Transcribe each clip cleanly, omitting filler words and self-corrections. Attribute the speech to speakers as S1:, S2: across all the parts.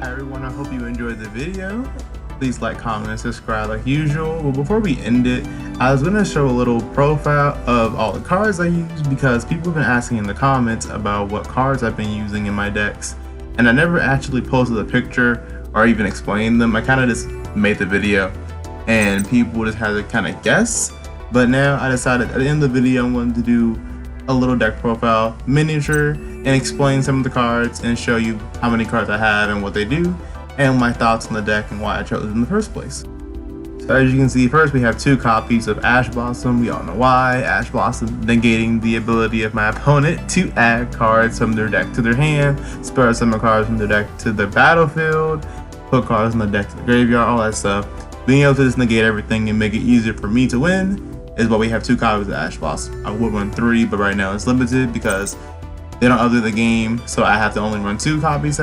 S1: Hi everyone, I hope you enjoyed the video. Please like, comment, and subscribe like usual. But before we end it, I was going to show a little profile of all the cards I use because people have been asking in the comments about what cards I've been using in my decks. And I never actually posted a picture or even explained them. I kind of just made the video and people just had to kind of guess. But now I decided at the end of the video I'm going to do a little deck profile miniature and explain some of the cards and show you how many cards I have and what they do and my thoughts on the deck and why I chose it in the first place. So as you can see, first we have 2 copies of Ash Blossom. We all know why. Ash Blossom negating the ability of my opponent to add cards from their deck to their hand, spell summon cards from their deck to the battlefield, put cards in the deck to the graveyard, all that stuff. Being able to just negate everything and make it easier for me to win is why we have 2 copies of Ash Blossom. I would run 3, but right now it's limited because they don't update the game, so I have to only run 2 copies.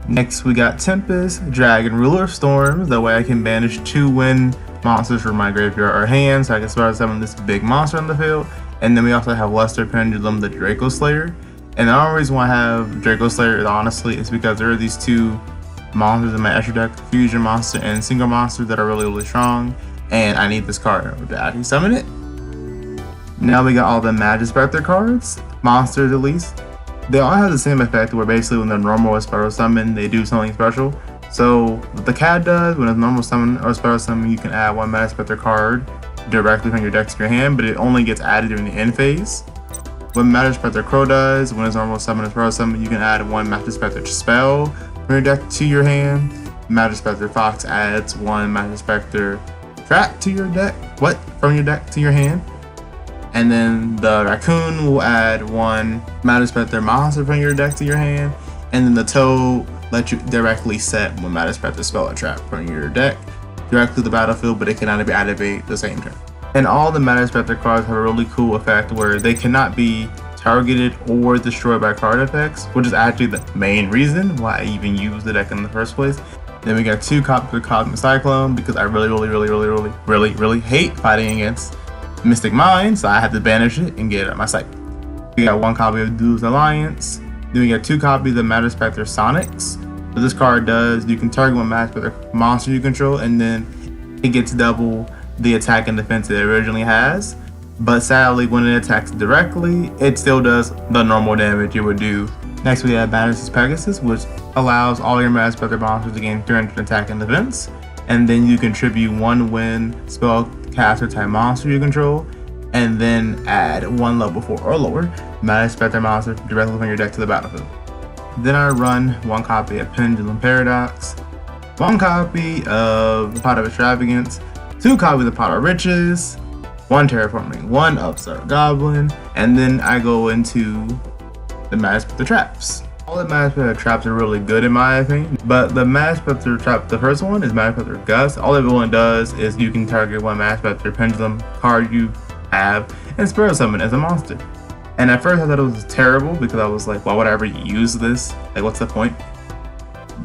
S1: Next we got Tempest, Dragon, Ruler of Storms. That way I can banish 2 win monsters from my graveyard or hand, so I can start summon this big monster on the field. And then we also have Luster Pendulum, the Draco Slayer. And the only reason why I have Draco Slayer, honestly, is because there are these 2 monsters in my extra deck, Fusion Monster and Single Monster, that are really strong. And I need this card in order to actually summon it. Now we got all the Majespecter cards, monsters at least. They all have the same effect where basically when they're normal or special summon, they do something special. So what the cat does, when it's normal summon or special summon, you can add 1 Majespecter card directly from your deck to your hand, but it only gets added during the end phase. What Majespecter Crow does, when it's normal summon or special summon, you can add 1 Majespecter spell from your deck to your hand. Majespecter Fox adds 1 Majespecter Trap to your deck, from your deck to your hand. And then the Raccoon will add 1 Majespecter monster from your deck to your hand. And then the Toad lets you directly set 1 Majespecter spell or trap from your deck directly to the battlefield, but it cannot be activated the same turn. And all the Majespecter cards have a really cool effect where they cannot be targeted or destroyed by card effects, which is actually the main reason why I even use the deck in the first place. Then we got 2 copies of Cosmic Cyclone because I really hate fighting against Mystic Mine, so I had to banish it and get it out of my sight. We got 1 copy of Duel's Alliance. Then we got 2 copies of Majespecter Sonics. What this card does, you can target 1 Majespecter monster you control, and then it gets double the attack and defense it originally has. But sadly, when it attacks directly, it still does the normal damage it would do. Next we have Majespecter, which allows all your Majespecter monsters to gain 300 attack and defense. And then you contribute 1 win spellcaster type monster you control, and then add 1 level 4 or lower Majespecter monster directly from your deck to the battlefield. Then I run 1 copy of Pendulum Paradox, 1 copy of Pot of Extravagance, 2 copies of Pot of Riches, 1 Terraforming, 1 Upstart Goblin, and then I go into the Majespecter Traps. All the Majespecter Traps are really good in my opinion, but the Majespecter Trap, the first one, is Majespecter Gust. All it really does is you can target 1 Majespecter Pendulum card you have and Spirit Summon as a monster. And at first I thought it was terrible because I was like, why would I ever use this? Like, what's the point?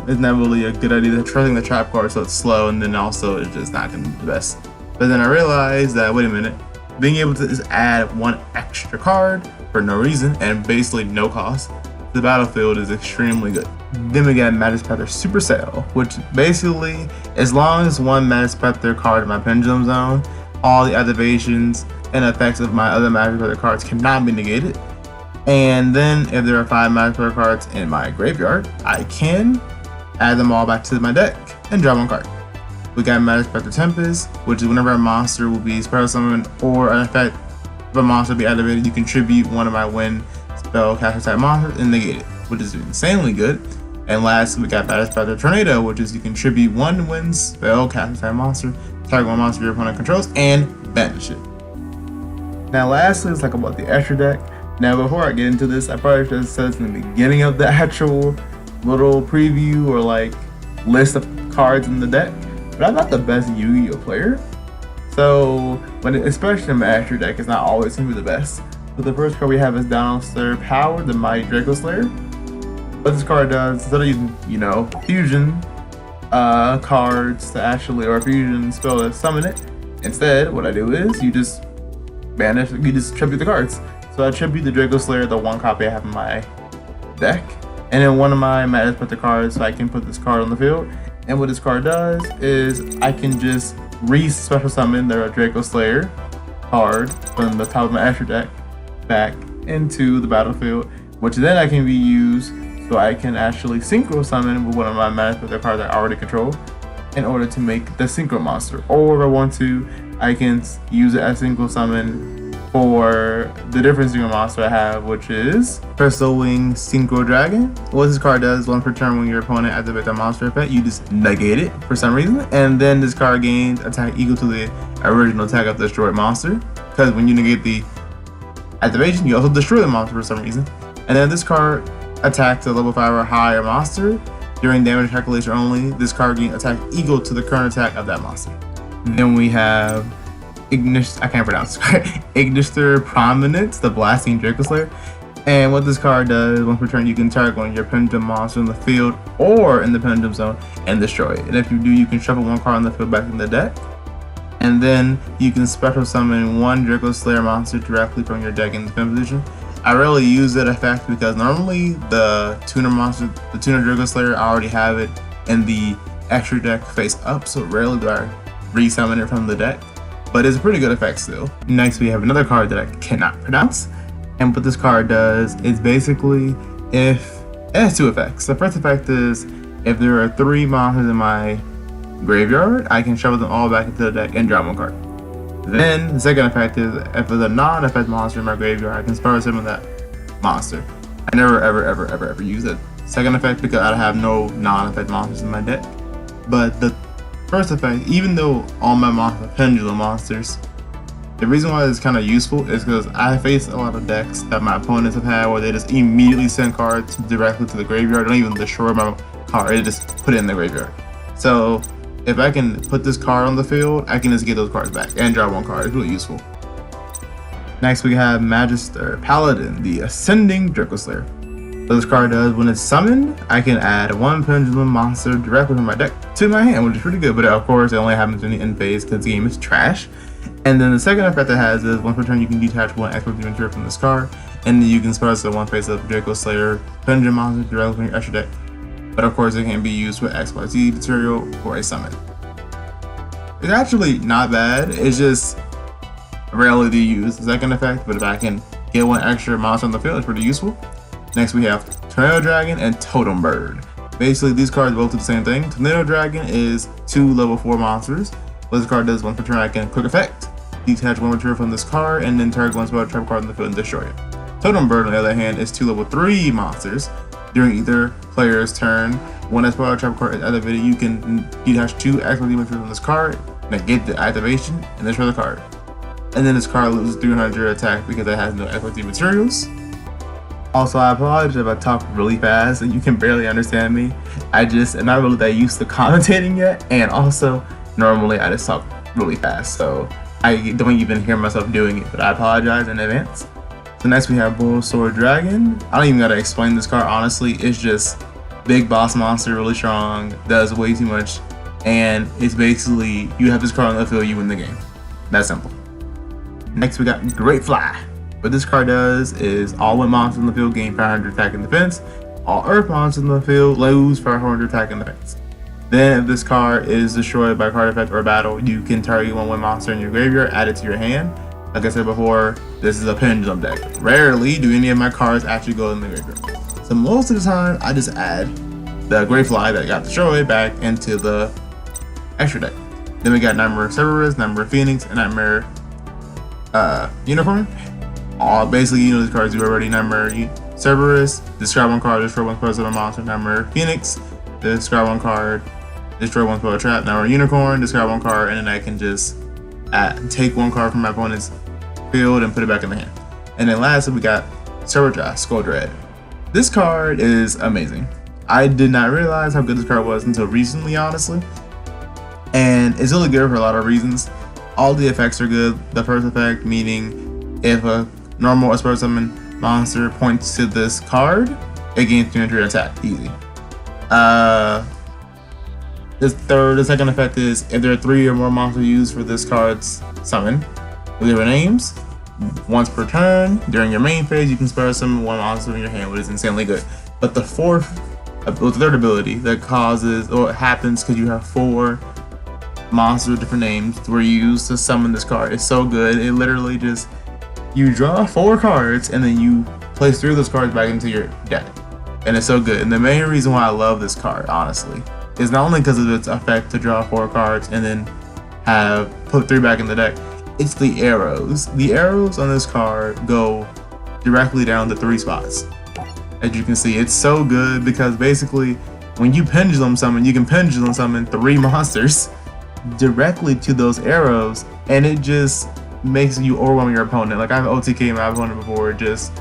S1: It's not really a good idea trusting the trap card so it's slow, and then also it's just not going to be the best. But then I realized that, wait a minute, being able to just add 1 extra card for no reason and basically no cost the battlefield is extremely good. Then we got Majespecter Supercell, which basically, as long as 1 Majespecter card in my Pendulum Zone, all the activations and effects of my other Majespecter cards cannot be negated. And then if there are 5 Majespecter cards in my graveyard, I can add them all back to my deck and draw 1 card. We got Majespecter Tempest, which is whenever a monster will be special summoned or an effect of a monster be activated, you contribute 1 of my win spellcaster type monsters and negate it, which is insanely good. And last, we got Majespecter Tornado, which is you contribute 1 win spellcaster type monster, target 1 monster your opponent controls, and banish it. Now lastly, let's talk about the extra deck. Now before I get into this, I probably should have said this in the beginning of the actual little preview or like list of cards in the deck, but I'm not the best Yu-Gi-Oh player. So, especially in my extra deck, it's not always going to be the best. So the first card we have is Downstairs Power, the Mighty Draco Slayer. What this card does, instead of using, fusion cards to actually, or fusion spell to summon it, instead, what I do is you just tribute the cards. So I tribute the Draco Slayer, the 1 copy I have in my deck. and then one of my Majespecter cards, so I can put this card on the field. And what this card does is I can just re-special summon the Draco Slayer card from the top of my extra deck back into the battlefield, which then I can be used so I can actually synchro summon with one of my Majespecter cards I already control in order to make the synchro monster. Or if I want to, I can use it as synchro summon for the different synchro monster I have, which is Crystal Wing Synchro Dragon. What this card does, once per turn when your opponent activates a monster effect, you just negate it for some reason, and then this card gains attack equal to the original attack of the destroyed monster, because when you negate the activation, you also destroy the monster for some reason. And then this card attacks a level 5 or higher monster. During damage calculation only, this card gains attack equal to the current attack of that monster. Then we have Ignister Prominence, the Blasting Draco Slayer. And what this card does, once per turn, you can target one of your Pendulum monster in the field or in the Pendulum zone and destroy it. And if you do, you can shuffle one card on the field back in the deck. And then you can special summon one Draco Slayer monster directly from your deck in the pin position. I rarely use that effect because normally the tuner monster, the tuner Draco Slayer, I already have it in the extra deck face up, so rarely do I re-summon it from the deck. But it's a pretty good effect still. Next, we have another card that I cannot pronounce. And what this card does is basically, it has two effects. The first effect is if there are 3 monsters in my graveyard, I can shuffle them all back into the deck and draw one card. Then the second effect is if there's a non-effect monster in my graveyard, I can special summon that monster. I never ever use the second effect because I have no non-effect monsters in my deck. But the first effect, even though all my monsters are Pendulum monsters, the reason why it's kind of useful is because I face a lot of decks that my opponents have had where they just immediately send cards directly to the graveyard. Don't even destroy my card, they just put it in the graveyard. So if I can put this card on the field, I can just get those cards back and draw one card. It's really useful. Next we have Majespecter Paladin, the Ascending Draco Slayer. What this card does, when it's summoned, I can add one Pendulum monster directly from my deck to my hand, which is pretty good, but of course it only happens in the end phase because the game is trash. And then the second effect it has is once per turn you can detach one expert material from this card, and then you can special one face of Draco Slayer Pendulum monster directly from your extra deck. But of course it can be used with XYZ material for a summon. It's actually not bad, it's just rarely do you use the second effect, but if I can get one extra monster on the field, it's pretty useful. Next we have Tornado Dragon and Totem Bird. Basically these cards both do the same thing. Tornado Dragon is 2 level 4 monsters. What this card does, once per turn I can quick effect, detach one material from this card, and then target one spell trap card on the field and destroy it. Totem Bird on the other hand is 2 level 3 monsters. During either player's turn, when a spell trap card is activated, you can detach 2 active materials from this card, negate the activation, and destroy the card. And then this card loses 300 attack because it has no active materials. Also, I apologize if I talk really fast and you can barely understand me. I just am not really that used to commentating yet, and also normally I just talk really fast, so I don't even hear myself doing it, but I apologize in advance. So next we have Bull Sword Dragon. I don't even gotta explain this card, honestly. It's just big boss monster, really strong, does way too much, and it's basically, you have this card on the field, you win the game. That's simple. Next we got Great Fly. What this card does is all wind monsters in the field gain 500 attack and defense. All earth monsters in the field lose 500 attack and defense. Then if this card is destroyed by card effect or battle, you can target one wind monster in your graveyard, add it to your hand. Like I said before, this is a pendulum deck. Rarely do any of my cards actually go in the graveyard. So most of the time, I just add the Great Fly that got destroyed back into the extra deck. Then we got Nightmare Cerberus, Nightmare Phoenix, and Nightmare Unicorn. Basically, you know these cards you already. Nightmare Cerberus, discard one card, destroy one spell of a monster. Nightmare Phoenix, discard one card, destroy one spell trap. Nightmare Unicorn, discard one card, and then I can just take one card from my opponent's field and put it back in the hand. And then lastly, we got Surge Skull Dread. This card is amazing. I did not realize how good this card was until recently, honestly. And it's really good for a lot of reasons. All the effects are good. The first effect, meaning if a normal Esper Summon monster points to this card, it gains 300 attack, easy. The second effect is if there are 3 or more monsters used for this card's summon with their names, once per turn during your main phase, you can spell summon one monster in your hand, which is insanely good. But the third ability that causes, or happens because you have 4 monsters with different names were used to summon this card. It's so good. It literally just, you draw 4 cards and then you place 3 of those cards back into your deck, and it's so good. And the main reason why I love this card, honestly, is not only because of its effect to draw 4 cards and then put 3 back in the deck. It's the arrows. The arrows on this card go directly down to 3 spots. As you can see, it's so good because basically when you pendulum summon, you can pendulum summon 3 monsters directly to those arrows, and it just makes you overwhelm your opponent. Like, I've OTK my opponent before. Just,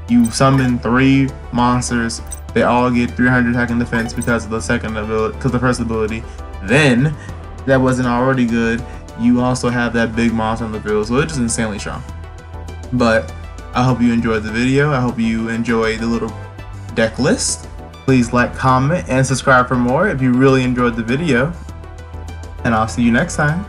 S1: you summon 3 monsters, they all get 300 attack and defense because of the first ability. Then, that wasn't already good, you also have that big monster on the field, so it's just insanely strong. But I hope you enjoyed the video. I hope you enjoyed the little deck list. Please like, comment, and subscribe for more if you really enjoyed the video. And I'll see you next time.